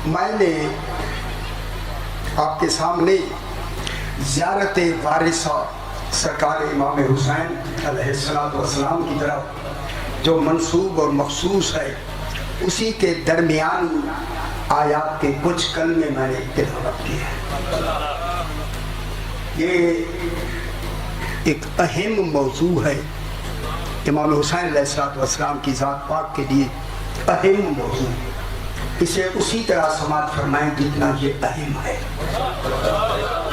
میں نے آپ کے سامنے زیارت وارثہ سرکار امام حسین علیہ السلام کی طرف جو منسوب اور مخصوص ہے اسی کے درمیان آیات کے کچھ کلمے میں نے تلاوت کی ہے۔ یہ ایک اہم موضوع ہے، امام حسین علیہ السلام کی ذات پاک کے لیے اہم موضوع، اسے اسی طرح سماعت فرمائیں جتنا یہ اہم ہے۔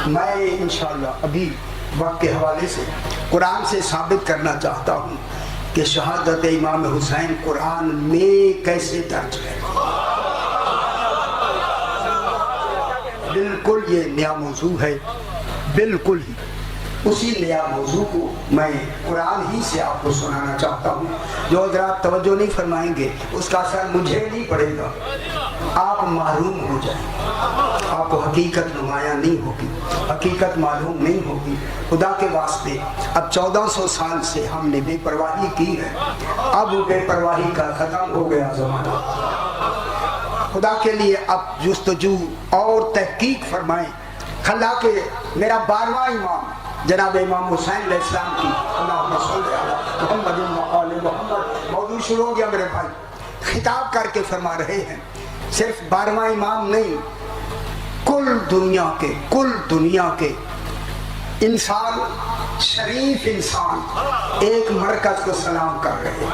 میں انشاءاللہ ابھی وقت کے حوالے سے قرآن سے ثابت کرنا چاہتا ہوں کہ شہادت امام حسین قرآن میں کیسے درج ہے۔ بالکل یہ نیا موضوع ہے، بالکل ہی اسی نیا موضوع کو میں قرآن ہی سے آپ کو سنانا چاہتا ہوں۔ جو حضرات توجہ نہیں فرمائیں گے اس کا اثر مجھے نہیں پڑے گا، آپ محروم ہو جائیں، آپ کو حقیقت نمایاں نہیں ہوگی، حقیقت معلوم نہیں ہوگی۔ خدا کے واسطے اب 1400 سال سے ہم نے بے پرواہی کی ہے، اب بے پرواہی کا ختم ہو گیا زمانہ۔ خدا کے لیے اب جستجو اور تحقیق فرمائیں۔ خلا کے میرا 12واں امام جناب امام حسین علیہ السلام کی اللہم صلی علی محمد وآل محمد موضوع شروع ہو گیا میرے بھائی، خطاب کر کے فرما رہے ہیں صرف 12واں امام نہیں، کل دنیا کے انسان، شریف انسان ایک مرکز کو سلام کر رہے ہیں۔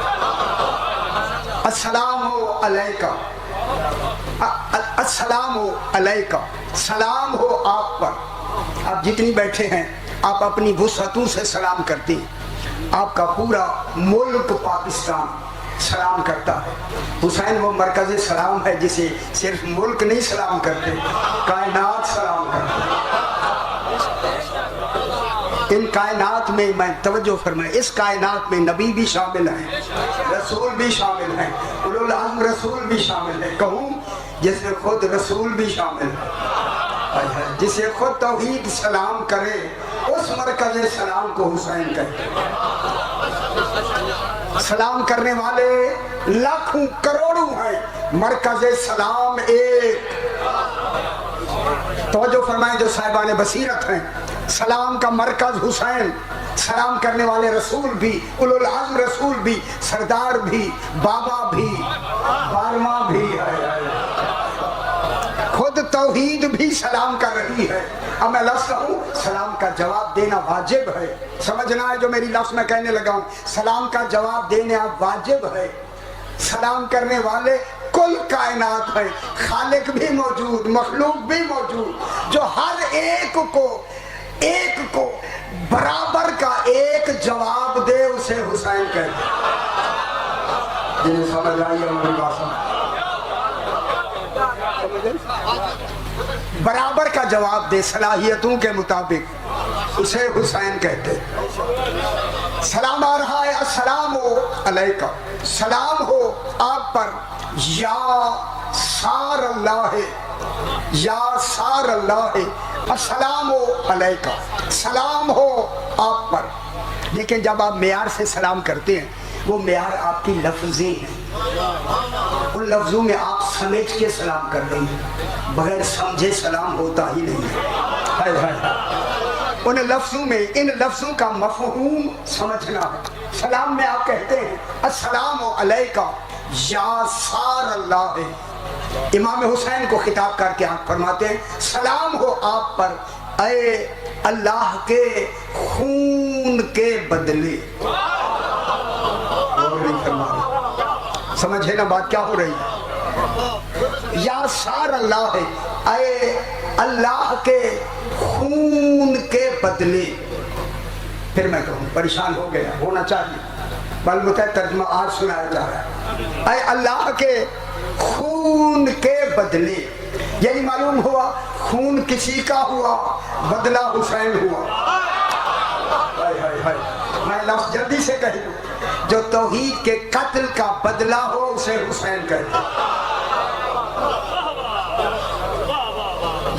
السلام علیکہ، السلام علیکہ، سلام ہو آپ پر۔ آپ جتنی بیٹھے ہیں آپ اپنی وسعتوں سے سلام کرتے ہیں، آپ کا پورا ملک پاکستان سلام کرتا ہے۔ حسین وہ مرکز سلام ہے جسے صرف ملک نہیں سلام کرتے، کائنات سلام کرتے ہیں۔ ان کائنات میں توجہ فرمائیں، اس کائنات میں نبی بھی شامل ہیں، رسول بھی شامل ہیں، اولو العزم رسول بھی شامل ہیں، کہوں جس میں خود رسول بھی شامل ہے، جسے خود توحید سلام کرے اس مرکز سلام کو حسین کہتے ہیں۔ سلام کرنے والے لاکھوں کروڑوں ہیں، مرکز سلام ایک۔ توجہ فرمائیں جو صاحبان بصیرت ہیں، سلام کا مرکز حسین، سلام کرنے والے رسول بھی، اولو العزم رسول بھی، سردار بھی، بابا بھی، 12واں بھی ہے، خود توحید بھی سلام کر رہی ہے۔ اب میں لفظ کہوں سلام کا جواب دینا واجب ہے، سمجھنا ہے جو میری لفظ میں کہنے لگا ہوں، سلام کا جواب دینا واجب ہے۔ سلام کرنے والے کل کائنات ہے، خالق بھی موجود، مخلوق بھی موجود، جو ہر ایک کو برابر کا ایک جواب دے اسے حسین کہتے ہیں۔ جنہیں سمجھ آئی ہے ہماری بات سمجھ، برابر کا جواب دے صلاحیتوں کے مطابق اسے حسین کہتے ہیں۔ سلام آ رہا ہے، السلام علیکہ، سلام ہو آپ پر یا سار اللہ، یا سار اللہ، السلام علیکہ، سلام ہو آپ پر۔ لیکن جب آپ معیار سے سلام کرتے ہیں وہ معیار آپ کی لفظیں ہیں، ان لفظوں میں آپ سمجھ کے سلام کر رہے ہیں، بغیر سمجھے سلام ہوتا ہی نہیں ہے۔ ان لفظوں میں، ان لفظوں کا مفہوم سمجھنا ہے۔ سلام میں آپ کہتے ہیں السلام علیکہ یا سار اللہ، امام حسین کو خطاب کر کے آپ فرماتے ہیں سلام ہو آپ پر اے اللہ کے خون کے بدلے۔ سمجھے نا بات کیا ہو رہی ہے؟ یا سار اللہ ہے، اے اللہ کے خون کے بدلے۔ پھر میں کہوں پریشان ہو گیا، ہونا چاہیے، بالمطلب ترجمہ آج سنایا جا رہا ہے، اے اللہ کے خون کے بدلے۔ یہی معلوم ہوا خون کسی کا ہوا، بدلہ حسین ہوا۔ میں لفظ جلدی سے کہہ دوں، جو توحید کے قتل کا بدلہ ہو اسے حسین کہتے ہیں۔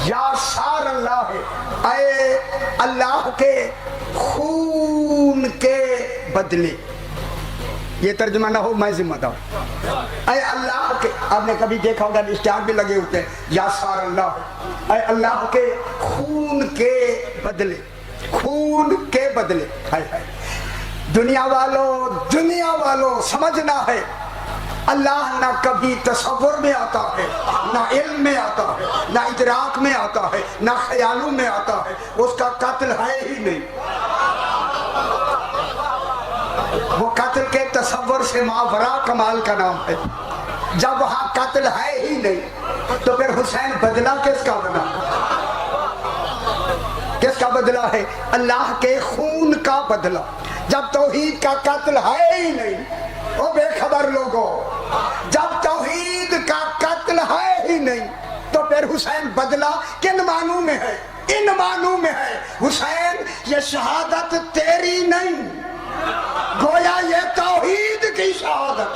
یا سار اللہ ہے، اے اللہ کے خون کے بدلے۔ یہ ترجمہ نہ ہو میں ذمہ دار۔ اے اللہ کے، آپ نے کبھی دیکھا ہوگا اسٹار بھی لگے ہوتے ہیں یا سار اللہ، اے اللہ کے خون کے بدلے، خون کے بدلے، دنیا والوں سمجھنا ہے اللہ نہ کبھی تصور میں آتا ہے، نہ علم میں آتا ہے، نہ ادراک میں آتا ہے، نہ خیالوں میں آتا ہے، اس کا قتل ہے ہی نہیں، وہ قتل کے تصور سے ماورا کمال کا نام ہے۔ جب وہاں قتل ہے ہی نہیں تو پھر حسین بدلہ کس کا بنا؟ کس کا بدلہ ہے؟ اللہ کے خون کا بدلہ۔ جب توحید کا قتل ہے ہی نہیں، او بے خبر لوگوں، جب توحید کا قتل ہے ہی نہیں تو پھر حسین بدلہ کن معنوں میں ہے؟ ان معنوں میں ہے حسین یہ شہادت تیری نہیں، گویا یہ توحید کی شہادت۔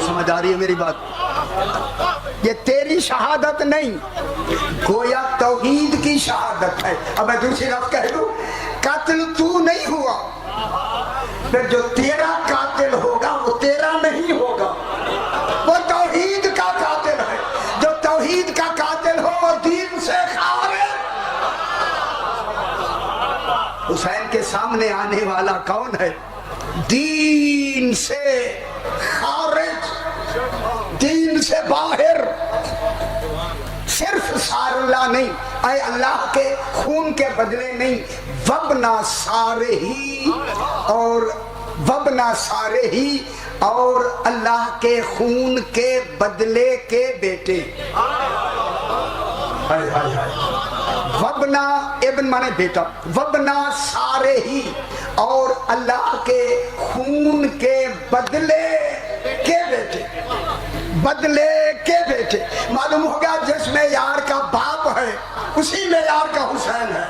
سمجھ آ رہی ہے میری بات؟ یہ تیری شہادت نہیں، گویا توحید کی شہادت ہے۔ اب میں دوسری لفظ کہہ دوں، قتل تو نہیں ہوا، پھر جو تیرا قاتل ہوگا وہ تیرا نہیں ہوگا، وہ توحید کا قاتل ہے۔ جو توحید کا قاتل ہو وہ دین سے خارج۔ حسین کے سامنے آنے والا کون ہے؟ دین سے خارج، دین سے باہر، صرف سار اللہ نہیں، اے اللہ کے خون کے بدلے نہیں، وبنا سارے ہی اور اللہ کے خون کے بدلے کے بیٹے۔ وبنا ابن مانے بیٹا، وبنا سارے ہی اور اللہ کے خون کے بدلے کے بیٹے، بدلے کے بیٹے۔ معلوم ہوگا جس میں یار کا باپ ہے اسی میں یار کا حسین ہے۔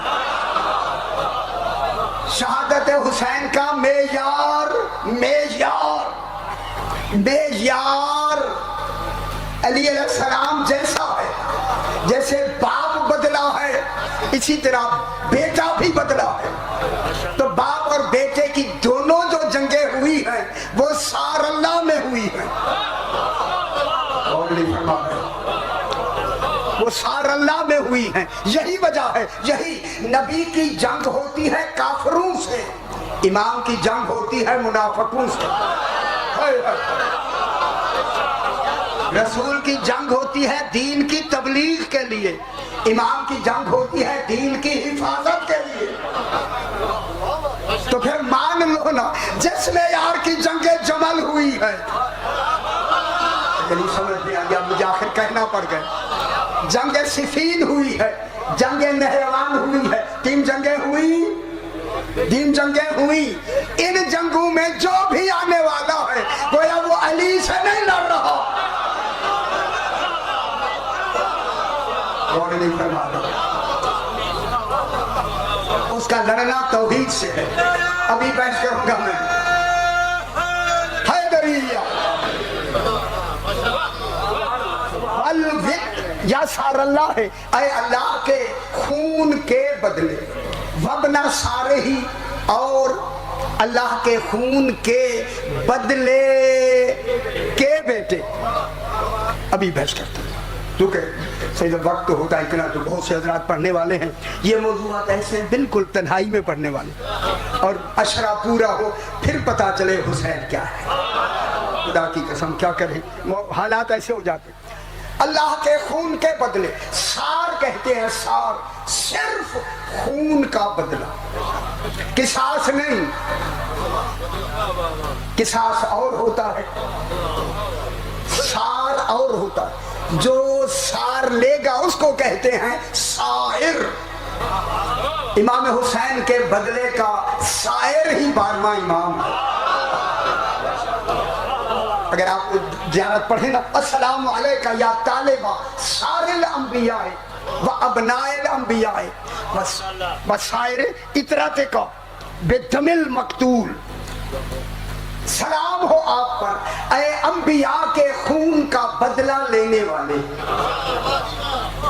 شہادت حسین کا معیار علی علیہ السلام جیسا ہے، جیسے باپ بدلا ہے اسی طرح بیٹا بھی بدلا ہے۔ تو باپ اور بیٹے کی دونوں جو جنگیں ہوئی ہیں وہ سار اللہ میں ہوئی ہیں، وہ سار اللہ میں ہوئی ہیں۔ یہی وجہ ہے، یہی نبی کی جنگ ہوتی ہے کافروں سے، امام کی جنگ ہوتی ہے منافقوں سے، رسول کی جنگ ہوتی ہے دین کی تبلیغ کے لیے، امام کی جنگ ہوتی ہے دین کی حفاظت کے لیے۔ تو پھر مان لو نا، جس میں یار کی جنگ جمل ہوئی ہے، یعنی سمجھ میں آیا، مجھے آخر کہنا پڑ گیا، جنگ صفین ہوئی ہے، جنگ نہروان ہوئی ہے، تین جنگیں ہوئی۔ ان جنگوں میں جو بھی آنے والا ہے گویا وہ علی سے نہیں لڑ رہا، اور نہیں فرما رہا، اس کا لڑنا توحید سے ہے۔ ابھی بحث کروں گا میں حیدریہ یا سار اللہ ہے، اے اللہ کے خون کے بدلے، وبنا سارے ہی اور اللہ کے خون کے بدلے کے بیٹے۔ ابھی بحث کرتے ہیں کیونکہ صحیح وقت تو ہوتا ہے اتنا، تو بہت سے حضرات پڑھنے والے ہیں، یہ موضوعات ایسے بالکل تنہائی میں پڑھنے والے، اور اشرا پورا ہو پھر پتا چلے حسین کیا ہے۔ خدا کی قسم کیا کریں، حالات ایسے ہو جاتے۔ اللہ کے خون کے بدلے، سار کہتے ہیں، سار صرف خون کا بدلہ، قصاص نہیں۔ قصاص اور ہوتا ہے، سار اور ہوتا ہے، جو سار لے گا اس کو کہتے ہیں سائر۔ امام حسین کے بدلے کا سائر ہی 12واں امام ہے۔ اگر آپ زیارت پڑھیں نا، السلام علیکہ یا طالبہ سار الانبیاء و ابناء الانبیاء و سائر اطرت کا بدم المقتول، سلام ہو آپ پر اے انبیاء کے خون کا بدلہ لینے والے۔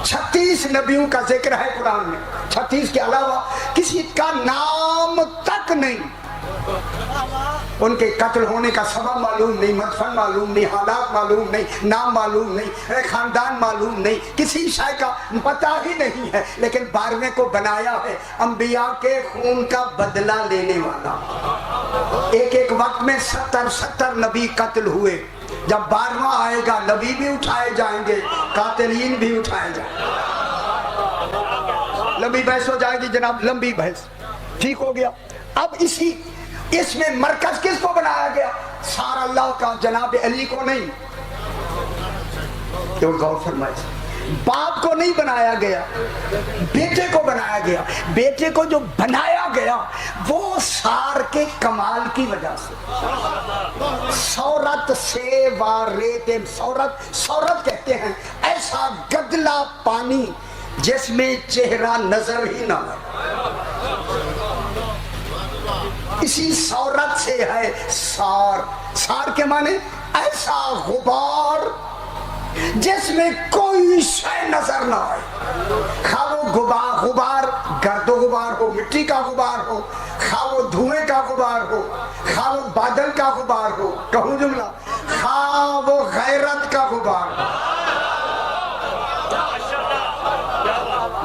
36 نبیوں کا ذکر ہے قرآن میں، 36 کے علاوہ کسی کا نام تک نہیں۔ उनके कत्ल होने का सबब मालूम नहीं, मदफन मालूम नहीं, हालात मालूम नहीं, नाम मालूम नहीं, खानदान मालूम नहीं, किसी शय का पता ही नहीं है, लेकिन 12वें को बनाया है अंबिया के खून का बदला लेने वाला। एक एक वक्त में 70 नबी कत्ल हुए। जब 12वां आएगा नबी भी उठाए जाएंगे, कातिलीन भी उठाए जाएंगे। लंबी बहस हो जाएगी जनाब, लंबी बहस। ठीक हो गया। अब इसमें मरकज किसको बनाया गया? सारा अल्लाह का, जनाब अली को नहीं। तो गौर फरमाइए, बाप को नहीं बनाया गया, बेटे को बनाया गया। बेटे को जो बनाया गया वो सार के कमाल की वजह से, सौरत से वारेते, सौरत कहते हैं ऐसा गदला पानी जिसमें चेहरा नजर ही ना आए। इसी सौरत से है सार के माने ऐसा गुबार जिसमें कोई शय नजर ना आए। खा वो गुबार गर्दो गुबार हो, मिट्टी का गुबार हो, खा वो धुएं का गुबार हो, खा वो बादल का गुबार हो, कहूं जुमला, खा वो गैरत का गुबार हो।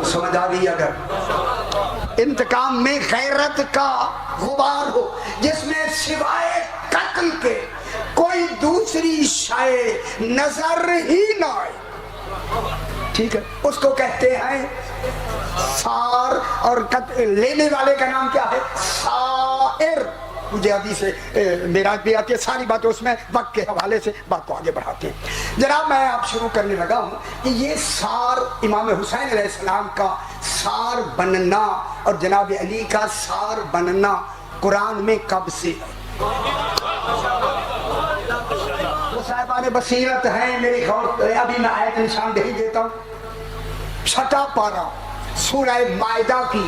समझ आ गई? अगर इंतकाम में गैरत का गुबार हो जिसमें सिवाय कत्ल के कोई दूसरी शय नजर ही ना आए, ठीक है, उसको कहते हैं सार। और लेने वाले का नाम क्या है? साइर। मुझे अभी से मेरा भी आती है, सारी बातें उसमें वक्त के हवाले से बात को आगे बढ़ाते हैं। जनाब मैं आप शुरू करने लगा हूं कि ये सार इमाम हुसैन अलैहिस्सलाम का सार बनना और जनाब अली का सार बनना कुरान में कब से है? तो साहिबान बसीरत है मेरी गौर। अभी मैं आयत निशानदेही देता हूं। 6वां पारा सूरह मायदा की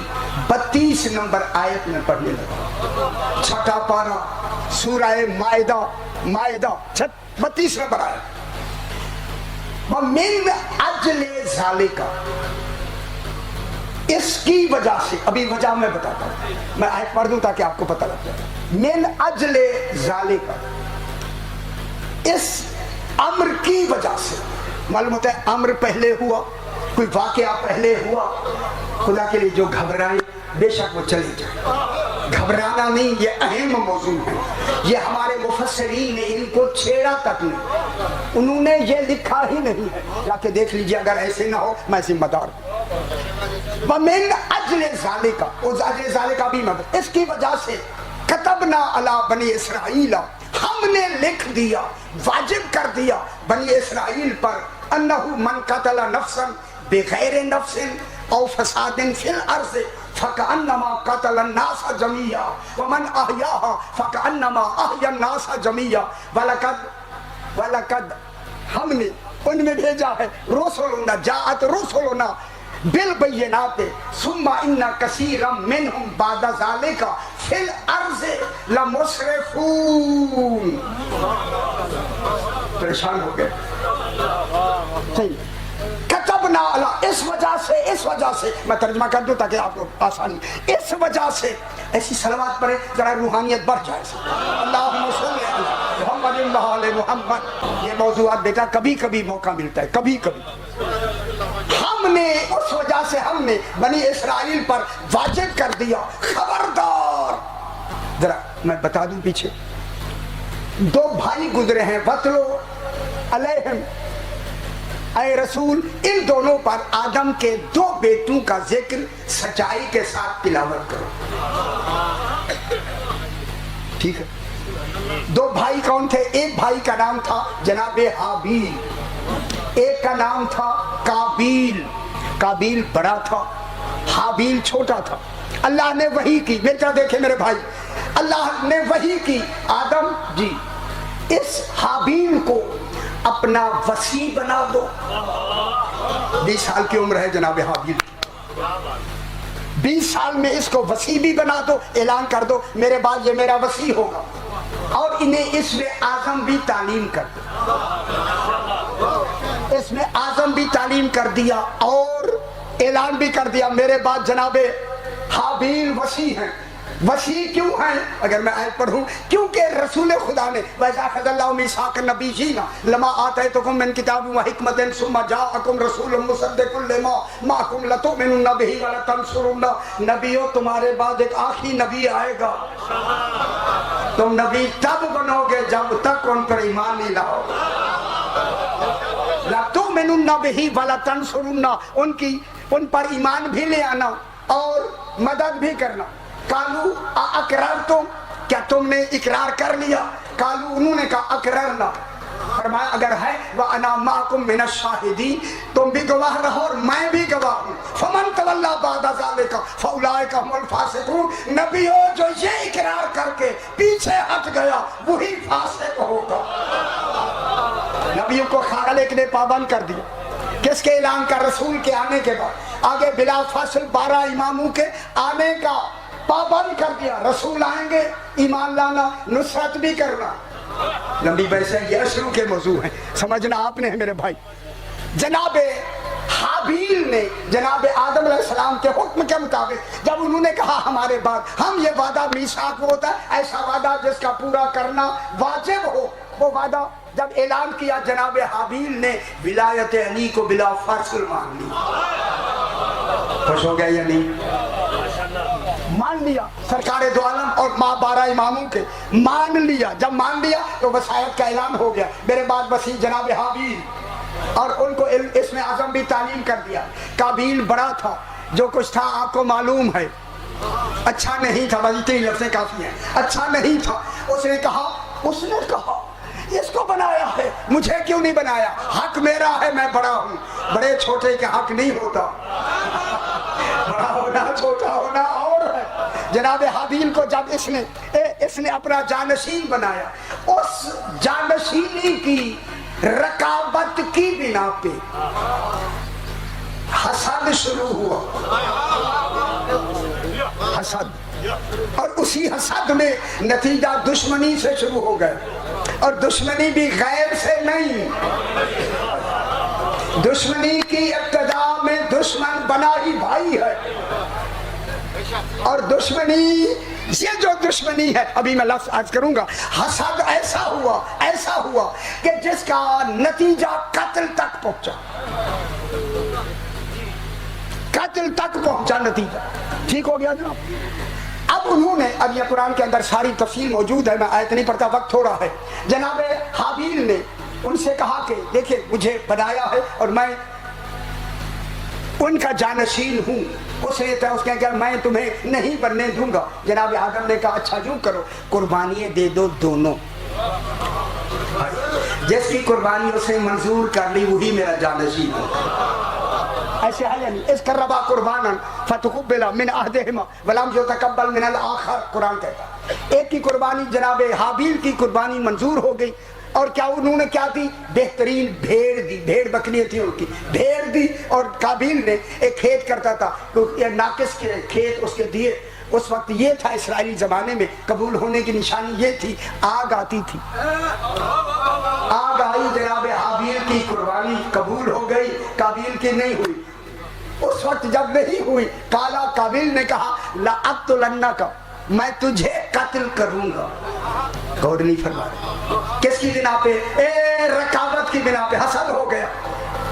32 नंबर आयत में पढ़ने लगा। 6वां पारा सूरह मायदा 32 नंबर आयत। मिन अजले ज़ालिका, इसकी वजह से, अभी वजह मैं बताता हूं, मैं आयत पढ़ दूं ताकि आपको पता लग जाए। मिन अजले ज़ालिका, इस अम्र की वजह से। मालूम होता है अम्र पहले हुआ, कोई वाकया पहले हुआ, खुदा के लिए जो घबराए बेशक वो चले जाए। घबराना नहीं, ये अहम मौजू है। ये हमारे मुफस्सिरीन ने इनको छेड़ा तक नहीं, उन्होंने ये लिखा ही नहीं है। जाके देख लीजिए, अगर ऐसे ना हो मैं जिम्मेदार हूं। वमिन अजले ज़ालिका, उस अजले ज़ालिका भी मत, इसकी वजह से कतबना अला बनी इसराइल, हमने लिख दिया, वाजिब कर दिया बनी इसराइल पर, अन्नहु मन कतला नफ्सन बिगैर नफ्सिन औ फसादिन फिल अर्ज़ फकअन्नमा कतल अन्नास जमीया वमन अहयाहा फकअन्नमा अहया अन्नास जमीया। वलकद हमने उनमें भेजा है रुसुलुना जाअत रुसुलुना बिल बय्यिनात सुम्मा इन्ना कसीरम मिनहुम बादा ज़ालिका फिल अर्ज़ लमुस्रिफून। परेशान हो गए। सही, कतबना अला, इस वजह से मैं तर्जुमा कर दूं ताकि आपको आसानी, इस वजह से ऐसी सलावत पढ़े जरा रूहानियत बढ़ जाए। अल्लाहुम्मा सल्ली अला मुहम्मदिन व आले मुहम्मद। ये मौजूआत बेटा कभी कभी मौका मिलता है, कभी कभी। हमने, उस वजह से हमने बनी इसराइल पर वाजिब कर दिया, खबरदार। जरा मैं बता दूं, पीछे 2 भाई गुजरे हैं, वतलो अलैहिम ऐ रसूल, इन दोनों पर आदम के 2 बेटों का जिक्र सच्चाई के साथ तिलावत करो। ठीक है। 2 भाई कौन थे? एक भाई का नाम था जनाबे हाबील, एक का नाम था काबील। काबील बड़ा था, हाबील छोटा था। अल्लाह ने वही की, बेटा देखे मेरे भाई, अल्लाह ने वही की, आदम जी इस हाबील को अपना वसी बना दो। 20 साल की उम्र है जनाब हाबील, 20 साल में इसको वसी भी बना दो, ऐलान कर दो मेरे बाद ये मेरा वसी होगा, और इन्हें इसमें आज़म भी तालीम कर दो। इसमें आज़म भी तालीम कर दिया और ऐलान भी कर दिया मेरे बाद जनाबे हाबील वसी हैं। वसी क्यों हैं? अगर मैं आयत पढ़ूं, क्योंकि रसूल खुदा ने वैसा खज़ल्लाहु मीसाक़ नबीय्यीना लमा आतैतुकुम मिन किताबिन व हिकमतिन सुम्मा जाअकुम रसूलुम मुसद्दिकुल लिमा माअकुम लतुमिनुन्ना बिही व लतंसुरुन्ना। नबियों, तुम्हारे बाद एक आखिरी नबी आएगा, तुम नबी तब बनोगे जब तक उन पर ईमान नहीं लाओगे। लतुमिनुन्ना बिही व लतंसुरुन्ना, उन पर ईमान भी ले आना और मदद भी करना। कालू अकरार तुम, क्या तुमने इकरार कर लिया? कालू, उन्होंने कहा अकररना, फरमाया अगर है वह अना माकुम मिनश शाहिदीन, तुम भी गवाह रहो और मैं भी गवाह हूँ। फमन तवल्ला बादा ज़ालिका फउलाइका हुमुल फासिकून। नबियों, जो ये इकरार करके पीछे हट गया वही फासिक होगा। नबियों को खालिक ने पाबंद कर दिया। किसके ऐलान का? रसूल के आने के बाद। आगे बिला फसल 12 इमामों के आने का पाबंद कर दिया। रसूल आएंगे, ईमान लाना, नुसरत भी करना। लंबी वैसे ये अशरू के मौजू हैं, समझना आपने है मेरे भाई। जनाबे हाबील ने जनाबे आदम अलैहिस्सलाम के हुक्म के मुताबिक जब उन्होंने कहा हमारे बाद हम ये वादा मीसाक होता है, ऐसा वादा जिसका पूरा करना वाजिब हो, वो वादा जब ऐलान किया जनाबे हाबील ने विलायत अली को बिला फर्ज मान ली। खुश हो गया या नहीं? मान लिया सरकारे दो आलम और माँ 12 इमामों के मान लिया। जब मान लिया तो वसायत का ऐलान हो गया, मेरे बाद वसी जनाब हाबील, और उनको इसमें आजम भी तालीम कर दिया। काबिल बड़ा था, जो कुछ था आपको मालूम है, अच्छा नहीं था, बस इतनी लफ्ज़ें काफी हैं, अच्छा नहीं था। उसने कहा इसको बनाया है, मुझे क्यों नहीं बनाया? हक मेरा है, मैं बड़ा हूँ। बड़े छोटे के हक नहीं होता, बड़ा होना छोटा होना और है। जनाब हाबील को जब इसने अपना जानशीन बनाया, उस जानशीनी की रकाबत की बिना पे हसद शुरू हुआ। हसद, और उसी हसद में नतीजा दुश्मनी से शुरू हो गए, और दुश्मनी भी गैर से नहीं। दुश्मनी की इब्तिदा में दुश्मन बना ही भाई है, और दुश्मनी ये जो दुश्मनी है, अभी मैं लफ्ज़ अर्ज करूंगा, हसद ऐसा हुआ कि जिसका नतीजा कत्ल तक पहुंचा नतीजा। ठीक हो गया जनाब? अब उन्होंने, अब ये कुरान के अंदर सारी तफसील मौजूद है, मैं आयत नहीं पढ़ता, वक्त थोड़ा है। जनाब हाबील ने उनसे कहा कि देखिए मुझे बनाया है और मैं उनका जानशीन हूँ। उसने कहा मैं तुम्हें नहीं बनने दूंगा। जनाब आदम ने कहा अच्छा यूं करो, कुर्बानियाँ दे दो दोनों, जिसकी कुर्बानी उसने मंजूर कर ली वही मेरा जानशीन है। ऐसे है या नहीं? इसका रबा कुर्बानन फतकुब्बिला मिन अहदिहिमा वलम युतकब्बल मिनल आखर। कुरान कहता है एक की कुर्बानी, जनाब हाबील की कुर्बानी मंजूर हो गई, और क्या उन्होंने क्या दी? बेहतरीन भेड़ दी, भेड़ बकरियां थी उनकी, भेड़ दी। और काबिल ने एक खेत करता था, तो ये नाकिस के खेत उसके दिए। उस वक्त ये था इसराइली जमाने में कबूल होने की निशानी ये थी, आग आती थी। आग आई, जनाब हाबील की कुर्बानी कबूल हो गई, काबिल की नहीं हुई। उस वक्त जब नहीं हुई, काला काबिल ने कहा ला अक़्तुलन्नका, मैं तुझे कत्ल करूंगा। गौर नहीं फरमा रहे किसकी बिना पे? रकाबत की बिना पे। हसद हो गया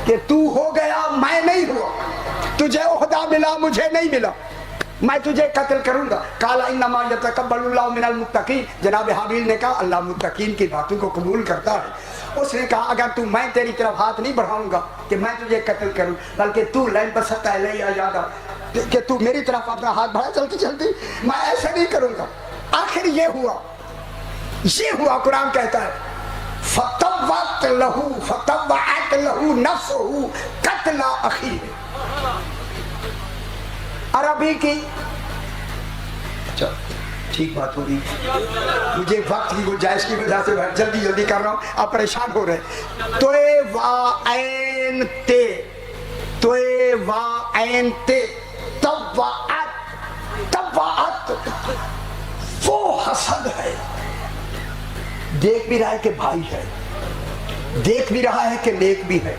कि तू हो गया, मैं नहीं हुआ, तुझे ओहदा मिला, मुझे नहीं मिला, मैं तुझे कत्ल करूंगा। काला इन्नमा यतकब्बलुल्लाहु मिनल मुत्तकीन। जनाब हाबील ने कहा अल्लाह मुत्तकीन की बातों को कबूल करता है। उसने कहा अगर तू, मैं तेरी तरफ हाथ नहीं बढ़ाऊंगा कि मैं तुझे कत्ल करूं, बल्कि तू लैन बसता है ले आ कि तू मेरी तरफ अपना हाथ बढ़ा चलती, मैं ऐसा नहीं करूंगा। आखिर ये हुआ। कुरान कहता है फतव्वत लहू नफ्सुहु कत्ला अखी। अरबी की ठीक बात होगी, मुझे वक्त की गुंजाइश की वजह से जल्दी कर रहा हूँ, आप परेशान हो रहे। तोए वाएन ते तव्वाअत वो हसद है। देख भी रहा है कि भाई है, देख भी रहा है कि नेक भी है,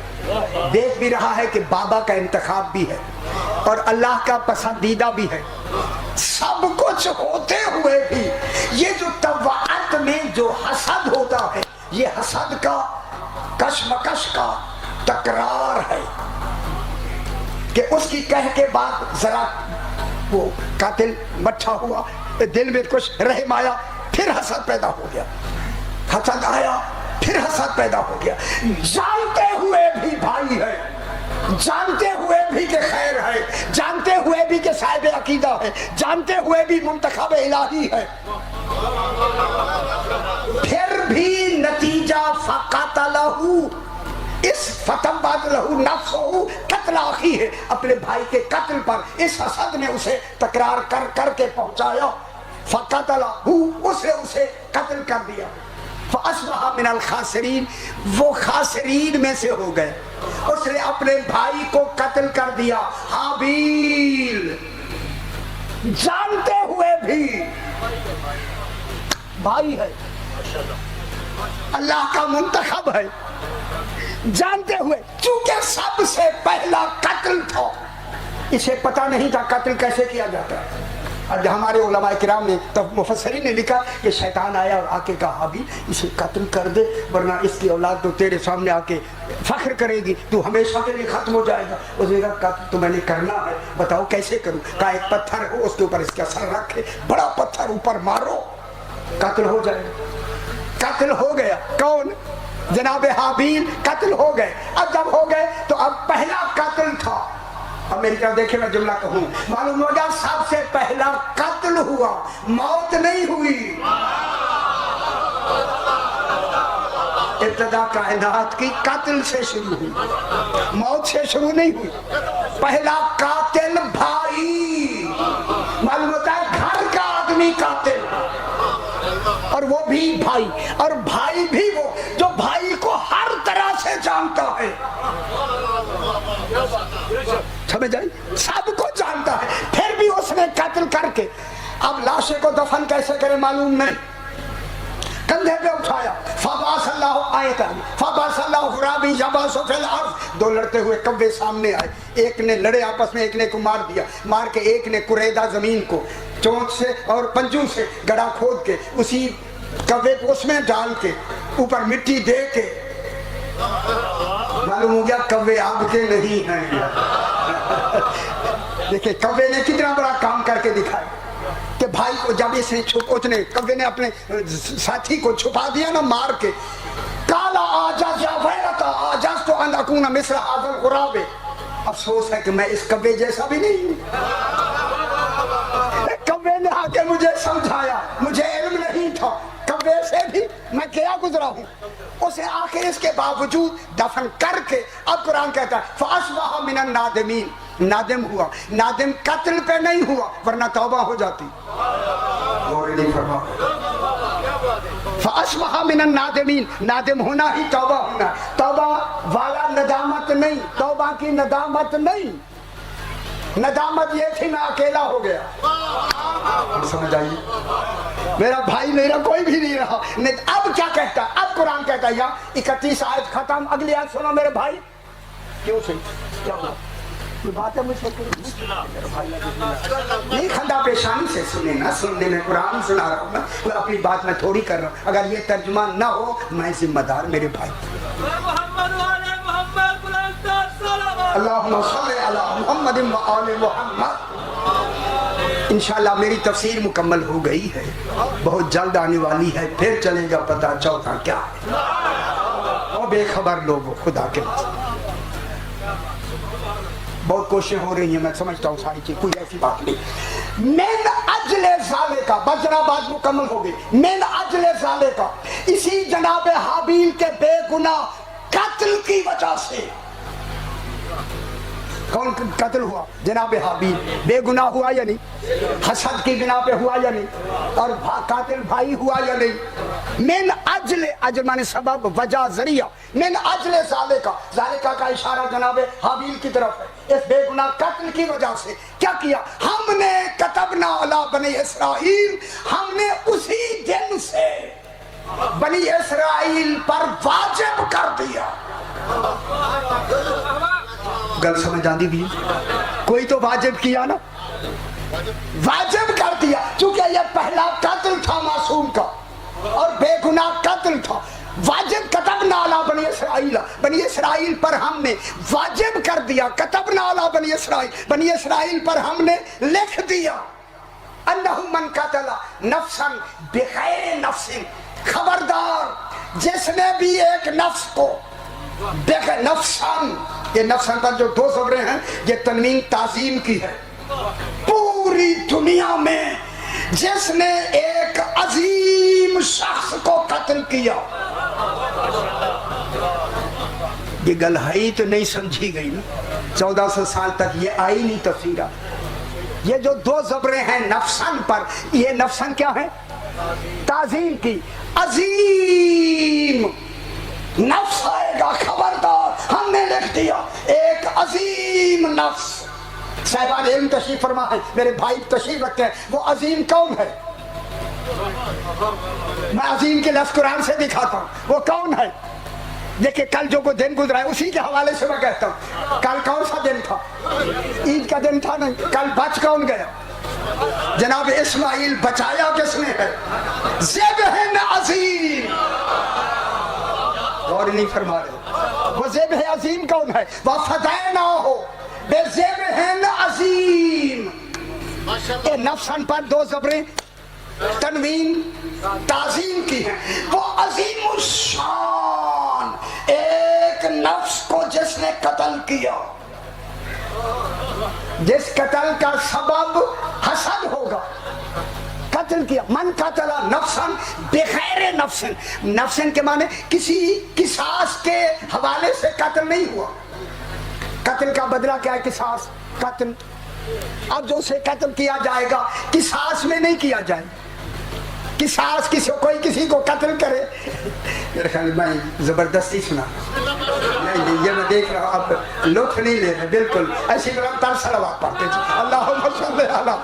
देख भी रहा है कि बाबा का इंतखाब भी है, اور اللہ کا پسندیدہ بھی ہے. سب کچھ ہوتے ہوئے بھی یہ جو طباعت میں جو حسد ہوتا ہے، یہ حسد کا کشمکش کا تکرار ہے کہ اس کی کہہ کے بعد ذرا وہ قاتل مٹھا ہوا، دل میں کچھ رحم آیا، پھر حسد پیدا ہو گیا، حسد آیا پھر حسد پیدا ہو گیا. جانتے ہوئے بھی بھائی ہے، جانتے ہوئے بھی کہ خیر ہے، جانتے ہوئے بھی کہ صاحب عقیدہ ہے، جانتے ہوئے بھی منتخب الہی ہے، پھر بھی نتیجہ فقتلہ، اس فتبت لہو نفسہ قتل اخی ہے، اپنے بھائی کے قتل پر اس حسد نے اسے تکرار کر کر کے پہنچایا. فقتلہ، اسے قتل کر دیا. فاصبح من الخاسرین، وہ خاسرین میں سے ہو گئے. اس نے اپنے بھائی کو قتل کر دیا. حابیل جانتے ہوئے بھی، بھائی ہے، اللہ کا منتخب ہے، جانتے ہوئے، چونکہ سب سے پہلا قتل تھا، اسے پتا نہیں تھا قتل کیسے کیا جاتا ہے. اور ہمارے علماء کرام نے، تب مفسرین نے لکھا کہ شیطان آیا اور آ کے کہا حابیل اسے قتل کر دے ورنہ اس کی اولاد تو تیرے سامنے آ کے فخر کرے گی، تو ہمیشہ کے لیے ختم ہو جائے گا. اس نے کہا قتل تو میں نے کرنا ہے، بتاؤ کیسے کروں. کہا ایک پتھر ہو، اس کے اوپر اس کا سر رکھے، بڑا پتھر اوپر مارو، قتل ہو جائے گا. قتل ہو گیا. کون؟ جناب حابیل قتل ہو گئے. اب جب ہو گئے تو اب پہلا قتل تھا. اب میری طرف دیکھیں، میں جملہ کہوں، معلوم ہو گیا سب سے پہلا قتل ہوا، موت نہیں ہوئی. ابتدا کائنات کی قتل سے شروع ہوئی، موت سے شروع نہیں ہوئی. پہلا قاتل بھائی، معلوم ہوتا ہے گھر کا آدمی قاتل، اور وہ بھی بھائی، اور بھائی بھی وہ جو بھائی کو ہر طرح سے جانتا ہے. سمجھ آئی؟ سب کو جانتا ہے، پھر بھی اس نے قتل کر کے اب لاشے کو دفن کیسے کرے معلوم نہیں، کندھے پہ اٹھایا. فبعث اللہ آیتا فبعث اللہ غرابی یبعث فی الارض، دو لڑتے ہوئے کوے سامنے آئے، ایک نے لڑے آپس میں، ایک نے کو مار دیا، مار کے ایک نے قریدہ زمین کو چونچ سے اور پنجوں سے گڑھا کھود کے اسی کوے کو اس میں ڈال کے اوپر مٹی دے کے، معلوم ہو گیا کوے آپ کے نہیں ہیں. دیکھیں کوے نے کتنا بڑا کام کر کے دکھایا کہ بھائی کو جب اس نے کوے نے اپنے ساتھی کو چھپا دیا نا مار کے، کالا آجاز یا ویلتا آجاز تو ان اکون مثل هذا الغراب، افسوس ہے کہ میں اس کوے جیسا بھی نہیں ہوں. کوے نے آ کے مجھے سمجھایا، مجھے علم نہیں تھا، کوے سے بھی میں کیا گزرا ہوں. اسے آخر اس کے باوجود دفن کر کے، اب قرآن کہتا ہے فاصبح من النادمین، نادم ہوا. نادم قتل پہ نہیں ہوا ورنہ توبہ ہو جاتی. فاصبح من النادمین، نادم ہونا ہی توبہ ہونا. توبہ والا ندامت نہیں، توبہ کی ندامت نہیں. ندامت یہ تھی میں اکیلا ہو گیا. سمجھ آئیے، میرا بھائی میرا کوئی بھی نہیں رہا. اب کیا کہتا ہے؟ اب قرآن کہتا ہے یا 31 آیت ختم، اگلی آیت سنو میرے بھائی. کیوں سے کیا ہوا؟ بات ہے مجھ سے نہیں، خندہ پیشانی سے سنے نا، سننے میں قرآن سنا رہا ہوں، میں اپنی بات میں تھوڑی کر رہا ہوں. اگر یہ ترجمہ نہ ہو میں ذمہ دار میرے بھائی. اللہم صلی علی محمد و آل محمد. انشاءاللہ میری تفسیر مکمل ہو گئی ہے، بہت جلد آنے والی ہے، پھر چلے گا پتہ چوتھا کیا ہے. اور بے خبر لوگوں، خدا کے بہت کوششیں ہو رہی ہیں، میں سمجھتا ہوں ساری چیز، کوئی ایسی بات نہیں. من اجل ذالے کا، بس جناب بات مکمل ہو گئی. من اجل ذالے کا، اسی جناب حابیل کے بے گناہ قتل کی وجہ سے. کون قتل ہوا؟ جناب حابیل. بے گناہ ہوا یا نہیں؟ حسد کی بنا پہ ہوا یا نہیں؟ اور قاتل بھائی ہوا یا نہیں؟ من اجل، اجل مانے سبب، وجہ، ذریعہ. من اجل ذالکا، ذالکا کا اشارہ جناب حابیل کی طرف ہے. اس بے گناہ قتل کی وجہ سے کیا کیا؟ ہم نے کتبنا علی بنی اسرائیل، ہم نے اسی دن سے بنی اسرائیل پر واجب کر دیا. گل سمجھ آندی بھی कोई तो वाजिब किया ना, वाजिब कर दिया, क्योंकि ये पहला कत्ल था मासूम का और बेगुनाह कत्ल था। वाजिब कतबना अला बनी इसराइल पर हमने वाजिब कर दिया, कतबना अला बनी इसराइल पर हमने लिख दिया, अन्नहु मन कतला नफ्सन बिगैर नफ्सिन, खबरदार जिसने भी एक नफ्स को बेगैर नफ्सन, ये नफ्सन पर जो दो ज़बरें हैं ये तनवीन ताज़ीम की है। पूरी दुनिया में जिसने एक अजीम शख्स को कत्ल किया, ये गल है ही तो नहीं समझी गई ना। 1400 साल तक ये आई नहीं तफसीरा। ये जो दो ज़बरें हैं नफ्सन पर, ये नफ्सन क्या है? ताज़ीम की। अजीम नफ्स आएगा, खबरदार हमने लिख दिया एक अजीम नफ्स। साहिबान इल्म तशरीफ फरमा है, मेरे भाई तशरीफ रखते हैं, वो अजीम कौन है? मैं अजीम के लफ्ज़ कुरान से दिखाता हूँ, वो कौन है? देखिए कल जो को दिन गुजरा है उसी के हवाले से मैं कहता हूँ। कल कौन सा दिन था? ईद का दिन था नहीं। कल बच कौन गया? जनाब इस्माइल बचाया किसने है? ज़िब्ह अज़ीम। गौर नहीं फरमा रहे। वो ज़िब्ह अज़ीम कौन है? वह फदैना हो बेज़िब्ह अज़ीम। ये नफ्सन पर दो ज़बरें तनवीन ताज़ीम की है। वो अज़ीम शान एक नफ्स को जिसने कत्ल किया, जिस कत्ल का सबब हसद होगा, कत्ल किया। मन कतला नफ्सन बेगैर नफ्सन, नफ्सन के माने किसी किसास के हवाले से कत्ल नहीं हुआ। कत्ल का बदला क्या है? किसास, कत्ल। अब जो उसे कत्ल किया जाएगा किसास में नहीं किया जाएगा। किसास कोई किसी को कत्ल करे, मेरे ख्याल में जबरदस्ती सुना नहीं, ये मैं देख रहा हूँ आप लुत्फ नहीं ले रहे बिल्कुल। ऐसी निरंतर सलावत पढ़ते थे, अल्लाहुम्मा सल्ली अला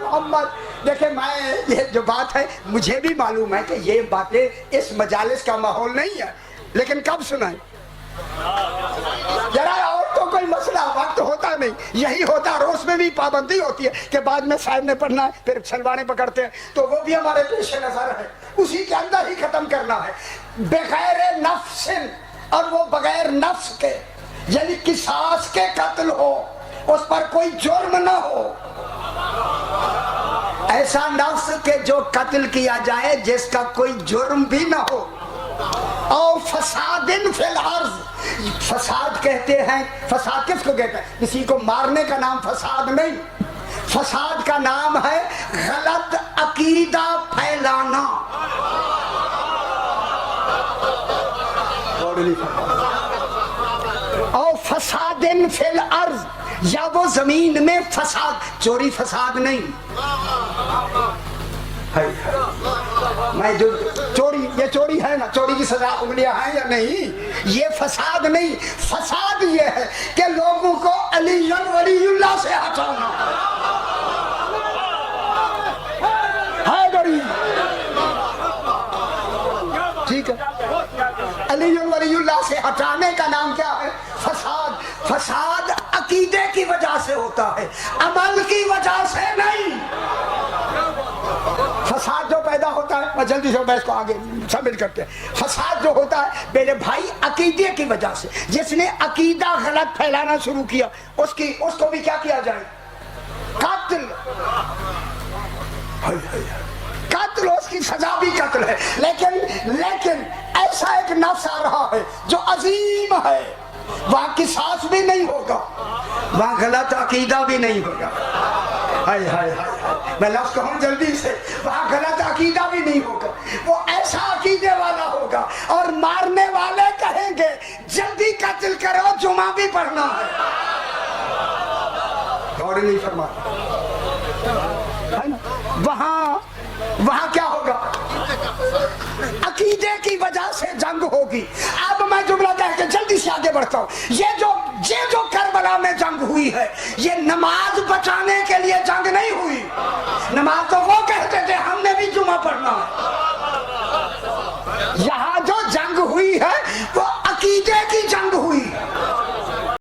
मोहम्मद। देखिए मैं ये जो बात है मुझे भी मालूम है कि ये बातें इस मजालिस का माहौल नहीं है, लेकिन कब सुनाए जरा। और तो कोई मसला वक्त होता नहीं, यही होता है। रोज में भी पाबंदी होती है कि बाद में साहब ने पढ़ना है, फिर सलवाने पकड़ते हैं, तो वो भी हमारे पेश नजर है, उसी के अंदर ही खत्म करना है। बगैर नफ्सिन, और वो बगैर नफ्स के, यानी किसास के कत्ल हो, उस पर कोई जुर्म ना हो, ऐसा नफ्स के जो कत्ल किया जाए जिसका कोई जुर्म भी ना हो। और फसादिन फिल अर्ज़, फसाद कहते हैं, फसाद किसको कहते हैं? किसी को मारने का नाम फसाद नहीं, फसाद का नाम है गलत अकीदा फैलाना। और फसादिन फिल अर्ज़, या वो जमीन में फसाद, चोरी फसाद नहीं है। मैं जो चोरी, ये चोरी है ना, चोरी की सजा उंगलियां हैं या नहीं, ये फसाद नहीं। फसाद ये है कि लोगों को अलीयुल वलीयुल्लाह से हटाना है बड़ी, ठीक है। अलीयुल वलीयुल्लाह से हटाने का नाम क्या है? फसाद। फसाद अकीदे की वजह से होता है, अमल की वजह से नहीं। फसाद जो पैदा होता है, मैं जल्दी से इसको आगे शामिल करते हैं। फसाद जो होता है मेरे भाई अकीदे की वजह से, जिसने अकीदा गलत फैलाना शुरू किया उसको भी क्या किया जाए? कत्ल। कत्ल, उसकी सजा भी कत्ल है। लेकिन ऐसा एक नफ्स आ रहा है जो अजीम है, वहां किसास भी नहीं होगा, वहां गलत अकीदा भी नहीं होगा। हाय हाय हाय, मैं लफ्ज़ कहूँ जल्दी से, वहां गलत अकीदा भी नहीं होगा, वो ऐसा अकीदे वाला होगा। और मारने वाले कहेंगे जल्दी कत्ल करो, जुमा भी पढ़ना है। गौर नहीं फरमा है ना? वहां क्या होगा? अकीदे की वजह से जंग होगी। अब मैं जुमला कह के जल्दी से आगे बढ़ता हूँ। ये जो करबला में जंग हुई है, ये नमाज बचाने के लिए जंग नहीं हुई। नमाज तो वो कहते थे हमने भी जुमा पढ़ना है,